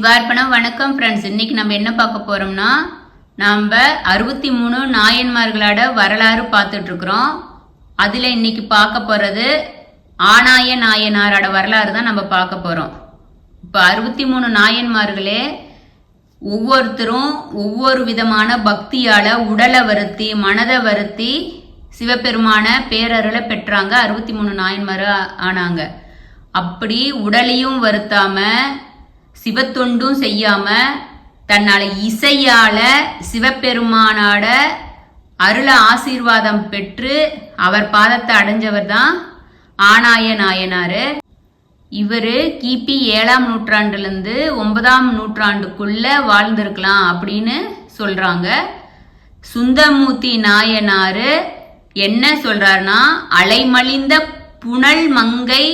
வணக்கம் ஃப்ரெண்ட்ஸ். இன்னைக்கு நம்ம என்ன பார்க்க போறோம்னா, நம்ம 63 நாயன்மார்களோட வரலாறு பார்த்துட்டு இருக்கிறோம். அதுல இன்னைக்கு பார்க்க போறது ஆனாய நாயனாரோட வரலாறு தான் நம்ம பார்க்க போறோம். இப்ப 63 நாயன்மார்களே ஒவ்வொருத்தரும் ஒவ்வொரு விதமான பக்தியால உடலை வருத்தி மனதை வருத்தி சிவபெருமான பேரருளை பெற்றாங்க. 63 நாயன்மார் ஆனாங்க. அப்படி உடலையும் வருத்தாம சிவத்தொண்டும் செய்யாம தன்னால இசையால சிவபெருமானோட அருள ஆசீர்வாதம் பெற்று அவர் பாதத்தை அடைஞ்சவர் தான் ஆனாய நாயனாரு. இவரு கிபி 7ஆம் நூற்றாண்டுல இருந்து 9ஆம் நூற்றாண்டுக்குள்ள வாழ்ந்திருக்கலாம் அப்படின்னு சொல்றாங்க. சுந்தரமூர்த்தி நாயனாரு என்ன சொல்றாருன்னா, அலைமலிந்த புனல் மங்கை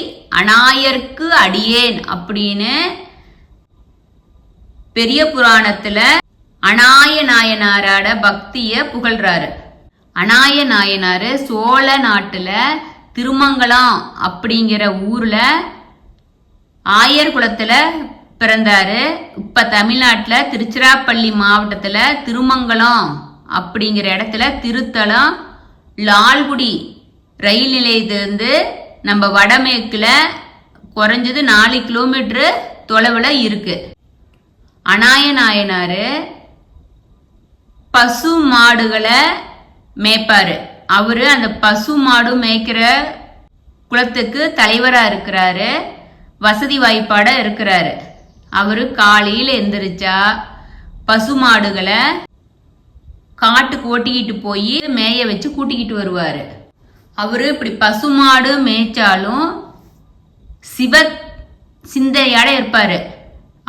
அநாயர்க்கு அடியேன் அப்படின்னு பெரிய புராணத்துல அநாய நாயனாரோட பக்திய புகழ்றாரு. அநாய நாயனாரு சோழ நாட்டுல திருமங்கலம் அப்படிங்கிற ஊர்ல ஆயர் குலத்துல பிறந்தாரு. இப்ப தமிழ்நாட்டுல திருச்சிராப்பள்ளி மாவட்டத்துல திருமங்கலம் அப்படிங்கிற இடத்துல திருத்தலம் லால்குடி ரயில் நிலையத்திலிருந்து நம்ம வடமேற்குல குறைஞ்சது 4 கிலோமீட்டர் தொலைவுல இருக்கு. அநாய நாயனாரு பசு மாடுகளை மேய்ப்பாரு. அவரு அந்த பசு மாடு மேய்க்கிற குலத்துக்கு தலைவரா இருக்கிறாரு. வசதி வாய்ப்பாட இருக்கிறாரு. அவரு காலையில் எந்திரிச்சா பசு மாடுகளை காட்டுக்கு ஓட்டிக்கிட்டு போய் மேய வச்சு கூட்டிக்கிட்டு வருவாரு. அவரு இப்படி பசு மாடு மேய்ச்சாலும் சிவ சிந்தையோட இருப்பாரு.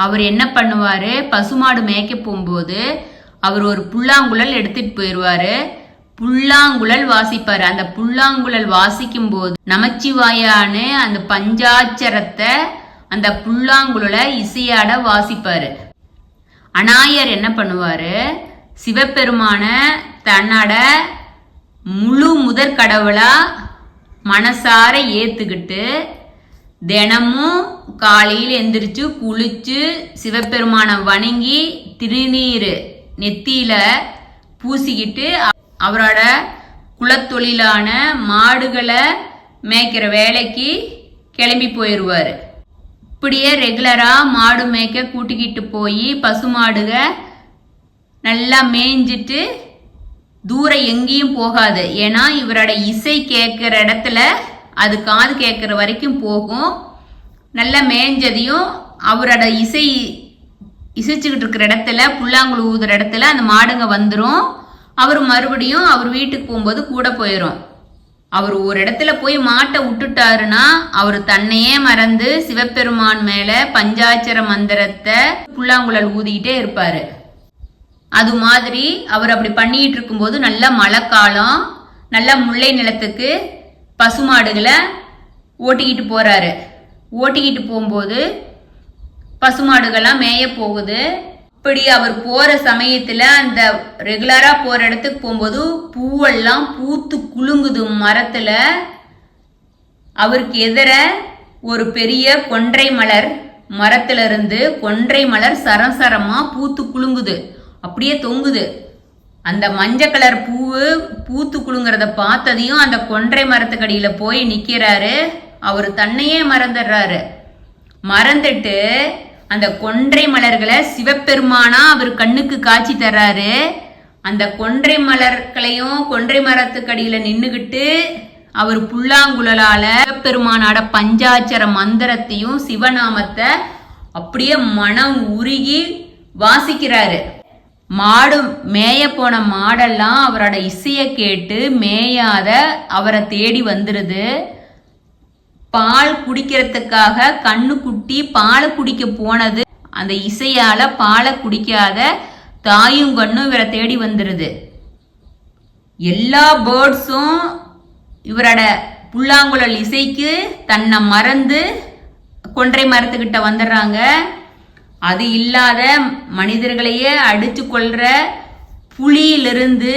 அவர் என்ன பண்ணுவாரு, பசுமாடு மேய்க்க போகும்போது அவர் ஒரு புல்லாங்குழல் எடுத்துட்டு போயிடுவாரு. புல்லாங்குழல் வாசிப்பாரு. அந்த புல்லாங்குழல் வாசிக்கும் போது நமச்சிவாயான்னு அந்த பஞ்சாட்சரத்தை அந்த புல்லாங்குழலை இசையாட வாசிப்பாரு. அநாயர் என்ன பண்ணுவாரு, சிவபெருமான தன்னோட முழு முதற் கடவுளா மனசார ஏத்துக்கிட்டு தினமும் காலையில் எந்திரிச்சு குளிச்சு சிவபெருமான வணங்கி திருநீர் நெத்தியில பூசிக்கிட்டு அவரோட குலத்தொழிலான மாடுகளை மேய்க்கிற வேலைக்கு கிளம்பி போயிடுவாரு. இப்படியே ரெகுலரா மாடு மேய்க்க கூட்டிக்கிட்டு போய் பசு மாடுக நல்லா மேய்ஞ்சிட்டு தூரம் எங்கேயும் போகாது. ஏன்னா இவரோட இசை கேட்கிற இடத்துல அது காது கேட்கிற வரைக்கும் போகும். நல்லா மேய்ஞ்சதையும் அவரோட இசைச்சுக்கிட்டு இருக்கிற இடத்துல புல்லாங்குழு ஊதுற இடத்துல அந்த மாடுங்க வந்துடும். அவர் மறுபடியும் அவர் வீட்டுக்கு போகும்போது கூட போயிடும். அவர் ஒரு இடத்துல போய் மாட்டை விட்டுட்டாருன்னா அவர் தன்னையே மறந்து சிவபெருமான் மேல பஞ்சாட்சர மந்திரத்தை புல்லாங்குழல் ஊதிக்கிட்டே இருப்பாரு. அது மாதிரி அவர் அப்படி பண்ணிட்டு இருக்கும்போது நல்ல மழைக்காலம், நல்ல முல்லை நிலத்துக்கு பசுமாடுகளை ஓட்டிக்கிட்டு போறாரு. ஓட்டிக்கிட்டு போகும்போது பசுமாடுகள்லாம் மேய போகுது. இப்படி அவர் போற சமயத்துல அந்த ரெகுலரா போற இடத்துக்கு போகும்போது பூவெல்லாம் பூத்து குலுங்குது மரத்துல. அவருக்கு எதிர ஒரு பெரிய கொன்றை மலர் மரத்துல இருந்து கொன்றை மலர் சரசரமா பூத்து குலுங்குது, அப்படியே தொங்குது. அந்த மஞ்சள் கலர் பூவு பூத்து குலுங்கிறத பார்த்ததையும் அந்த கொன்றை மரத்துக்கடியில போய் நிக்கிறாரு. அவரு தன்னையே மறந்துடுறாரு. மறந்துட்டு அந்த கொன்றை மலர்களை சிவபெருமானா அவர் கண்ணுக்கு காட்சி தர்றாரு. அந்த கொன்றை மலர்களையும் கொன்றை மரத்துக்கடியில நின்னுகிட்டு அவர் புல்லாங்குழலால சிவபெருமானோட பஞ்சாட்சர மந்திரத்தையும் சிவநாமத்தை அப்படியே மனம் உருகி வாசிக்கிறாரு. மாடு மேய போன மாடெல்லாம் அவரோட இசைய கேட்டு மேயாத அவரை தேடி வந்துருது. பால் குடிக்கிறதுக்காக கண்ணுக்குட்டி பாலை குடிக்க போனது அந்த இசையால பாலை குடிக்காத தாயும் கண்ணும் இவரை தேடி வந்துருது. எல்லா பேர்ட்ஸும் இவரோட புல்லாங்குழல் இசைக்கு தன்னை மறந்து கொன்றை மரத்துக்கிட்ட வந்துடுறாங்க. அது இல்லாத மனிதர்களையே அடிச்சு கொள்ற புலியிலிருந்து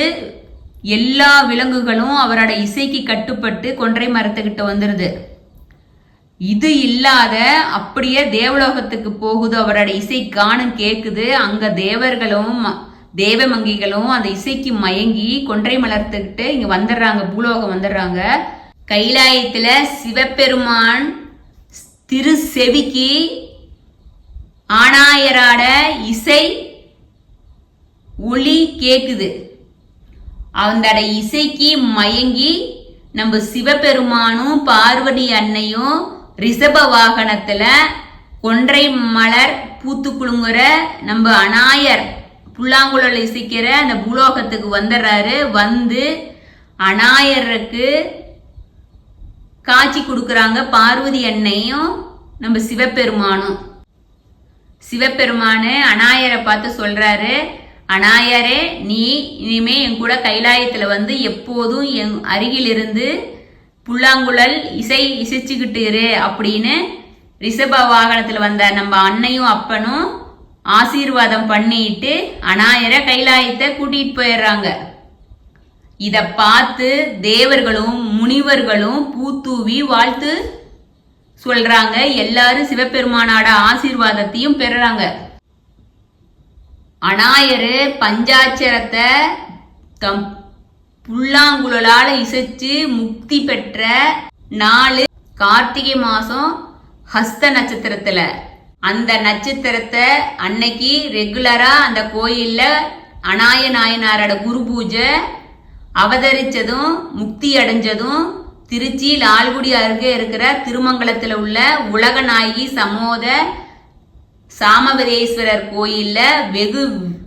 எல்லா விலங்குகளும் அவரோட இசைக்கு கட்டுப்பட்டு கொன்றை மரத்துக்கிட்ட வந்துருது. இது இல்லாத அப்படியே தேவலோகத்துக்கு போகுது. அவரோட இசை காணும் கேக்குது. அங்க தேவர்களும் தேவமங்கிகளும் அந்த இசைக்கு மயங்கி கொன்றை மலர்த்துக்கிட்டு இங்க வந்துடுறாங்க, பூலோகம் வந்துடுறாங்க. கைலாயத்துல சிவபெருமான் திரு செவிக்கு ஆனாயராட இசை ஒளி கேக்குது. அந்த இசைக்கு மயங்கி நம்ம சிவபெருமானும் பார்வதி அன்னையும் ரிஷப வாகனத்துல கொன்றை மலர் பூத்து குலுங்குற நம்ம அனாயர் புல்லாங்குழல் இசைக்கிற அந்த பூலோகத்துக்கு வந்துடுறாரு. வந்து அனாயருக்கு காட்சி கொடுக்கறாங்க பார்வதி அன்னையும் நம்ம சிவபெருமானும். சிவபெருமானு அனாயரை பார்த்து சொல்றாரு, அனாயரே, நீ இனிமே என் கூட கைலாயத்துல வந்து எப்போதும் என் அருகில் இருந்து புல்லாங்குழல் இசைச்சுக்கிட்டு இரு அப்படின்னு ரிஷப வாகனத்துல வந்த நம்ம அன்னையும் அப்பனும் ஆசீர்வாதம் பண்ணிட்டு அனாயரை கைலாயத்தை கூட்டிட்டு போயிடுறாங்க. இத பார்த்து தேவர்களும் முனிவர்களும் பூத்தூவி வாழ்த்து சொல்றாங்க. எல்லாரும் சிவபெருமானோட ஆசீர்வாதத்தையும் பெறுறாங்க. அனாயரு பஞ்சாட்சரத்தை தம் புல்லாங்குழலால இசைச்சு முக்தி பெற்ற நாள் கார்த்திகை மாசம் ஹஸ்த நட்சத்திரத்துல. அந்த நட்சத்திரத்தை அன்னைக்கு ரெகுலரா அந்த கோயில்ல அனாய நாயனாரோட குரு பூஜை அவதரிச்சதும் முக்தி அடைஞ்சதும் திருச்சி லால்குடி அருகே இருக்கிற திருமங்கலத்துல உள்ள உலகநாயகி சமோத சாமவதேஸ்வரர் கோயில்ல வெகு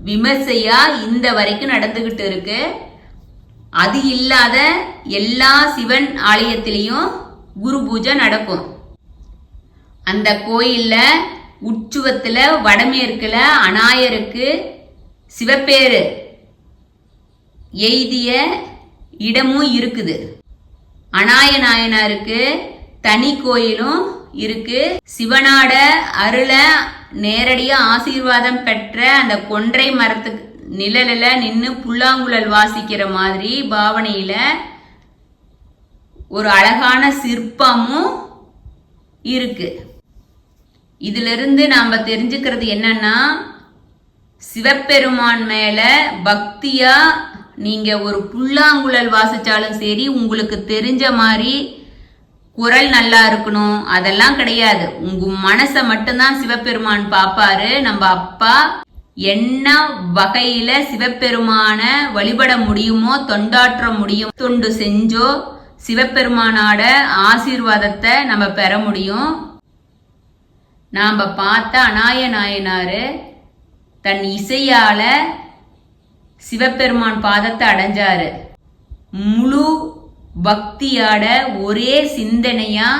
விமர்சையா இந்த வரைக்கும் நடந்துகிட்டு இருக்கு. அது இல்லாத எல்லா சிவன் ஆலயத்திலையும் குரு பூஜை நடக்கும். அந்த கோயில்ல உற்சுவத்துல வடமேற்குல அனாயருக்கு சிவப்பேரு எய்திய இடமும் இருக்குது. அனாய நாயனாருக்கு தனி கோயிலும் இருக்கு. சிவனாட அருள நேரடியா ஆசீர்வாதம் பெற்ற அந்த கொன்றை மரத்துக்கு நிழலில நின்று புல்லாங்குழல் வாசிக்கிற மாதிரி பாவனையில ஒரு அழகான சிற்பமும் இருக்கு. இதுல இருந்து நாம தெரிஞ்சுக்கிறது என்னன்னா, சிவபெருமான் மேல பக்தியா நீங்க ஒரு புல்லாங்குழல் வாசிச்சாலும் சரி, உங்களுக்கு தெரிஞ்ச மாதிரி குரல் நல்லா இருக்கணும் அதெல்லாம் கிடையாது. உங்க மனசை மட்டும்தான் சிவபெருமான் பாப்பாரு. நம்ம அப்பா என்ன வகையில சிவபெருமான வழிபட முடியுமோ, தொண்டாற்ற முடியும், தொண்டு செஞ்சோ சிவபெருமானோட ஆசீர்வாதத்தை நம்ம பெற முடியும். நாம பார்த்த அனாய நாயனாரு தன் இசையால சிவபெருமான் பாதத்தை அடைஞ்சாரு. முழு பக்தியாட ஒரே சிந்தனையா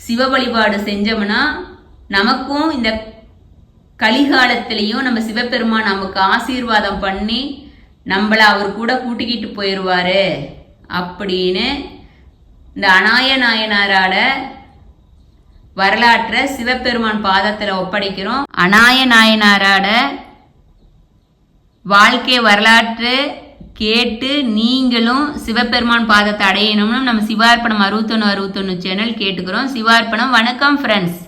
சிவ வழிபாடு செஞ்சோம்னா நமக்கும் இந்த கலிகாலத்திலையும் நம்ம சிவபெருமான் நமக்கு ஆசீர்வாதம் பண்ணி நம்மள அவர் கூட கூட்டிக்கிட்டு போயிடுவாரு அப்படின்னு இந்த அனாய நாயனாரோட வரலாற்றை சிவபெருமான் பாதத்துல ஒப்படைக்கிறோம். அனாய நாயனாரோட வாழ்க்கை வரலாற்று கேட்டு நீங்களும் சிவபெருமான் பாதத்தை அடையணும்னு நம்ம சிவார்ப்பணம் 61 சேனல் கேட்டுக்கிறோம். சிவார்ப்பணம். வணக்கம் ஃப்ரெண்ட்ஸ்.